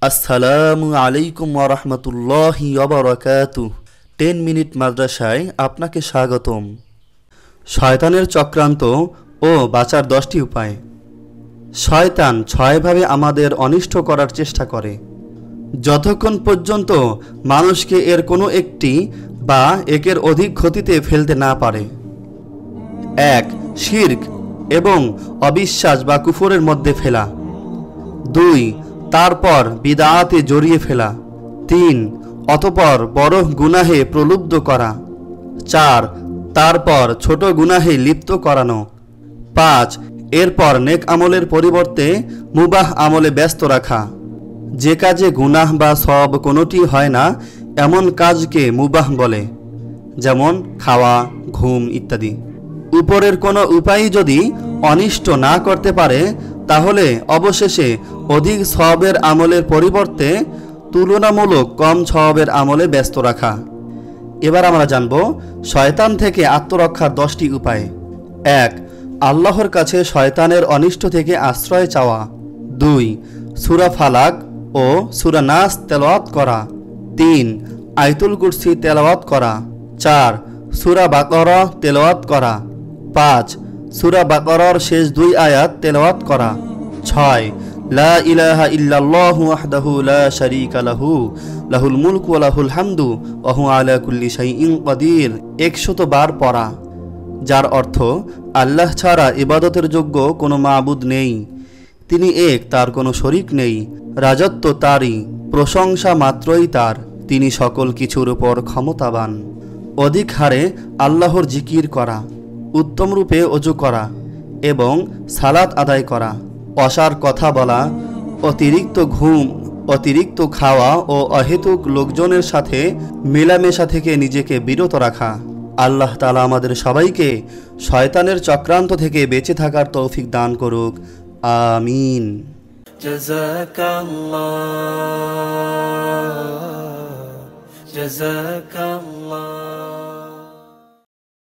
আসসালামু আলাইকুম ওয়া রাহমাতুল্লাহি ওয়া বারাকাতুহু। 10 মিনিট মাদ্রাসায় আপনাকে স্বাগতম। শয়তানের চক্রান্ত ও বাঁচার 10টি উপায়। শয়তান 6 ভাবে আমাদের অনিষ্ট করার চেষ্টা করে, যতক্ষণ পর্যন্ত মানুষকে এর কোনো একটি বা একের অধিক ক্ষতিতে ফেলতে না পারে। 1. শিরক এবং অবিশ্বাস বা কুফরের মধ্যে ফেলা। 2. তারপর বিদআতে জড়িয়ে ফেলা। 3. অতঃপর বড় গুনাহে প্রলুব্ধ করা। 4. তারপর ছোট গুনাহে লিপ্ত করানো। 5. এরপর নেক আমলের পরিবর্তে মুবাহ আমলে ব্যস্ত রাখা। যে কাজে গুনাহ বা সওয়াব কোনোটি হয় না এমন কাজকে মুবাহ বলে, যেমন খাওয়া, ঘুম ইত্যাদি। উপরের কোনো উপায় যদি অনিষ্ট না করতে পারে তাহলে অবশেষে অধিক সওয়াবের আমলের পরিবর্তে তুলনামূলক কম সওয়াবের আমলে ব্যস্ত রাখা। এবার আমরা জানব শয়তান থেকে আত্মরক্ষার 10টি উপায়। 1. আল্লাহর কাছে শয়তানের অনিষ্ট থেকে আশ্রয় চাওয়া। 2. সূরা ফালাক ও সূরা নাস তেলাওয়াত করা। 3. আয়াতুল কুরসি তেলাওয়াত করা। 4. সূরা বাকারা তেলাওয়াত করা। 5. সূরা বাকারার শেষ 2 আয়াত তেলাওয়াত করা। 6. লা ইলাহা ইল্লাল্লাহু ওয়াহদাহু লা শারীকা লাহু লাহুল মুলকু ওয়া লাহুল হামদু ওয়া হুয়া আলা কুল্লি শাইইন কাদির 100 বার পড়া, যার অর্থ আল্লাহ ছাড়া ইবাদতের যোগ্য কোনো মাবুদ নেই, তিনি এক, তার কোনো শরীক নেই, রাজত্ব তারই, প্রশংসা মাত্রই তার, তিনি সকল কিছুর উপর ক্ষমতাবান। অধিক হারে আল্লাহর জিকির করা, উত্তম রূপে ওযু করা এবং সালাত আদায় করা, অসার কথা বলা, অতিরিক্ত ঘুম, অতিরিক্ত খাওয়া ও অহেতুক লোকজনের সাথে মেলামেশা থেকে নিজেকে বিরত রাখা। আল্লাহ তাআলা আমাদের সবাইকে শয়তানের চক্রান্ত থেকে বেঁচে থাকার তৌফিক দান করুক। আমিন। জাযাকাল্লাহ।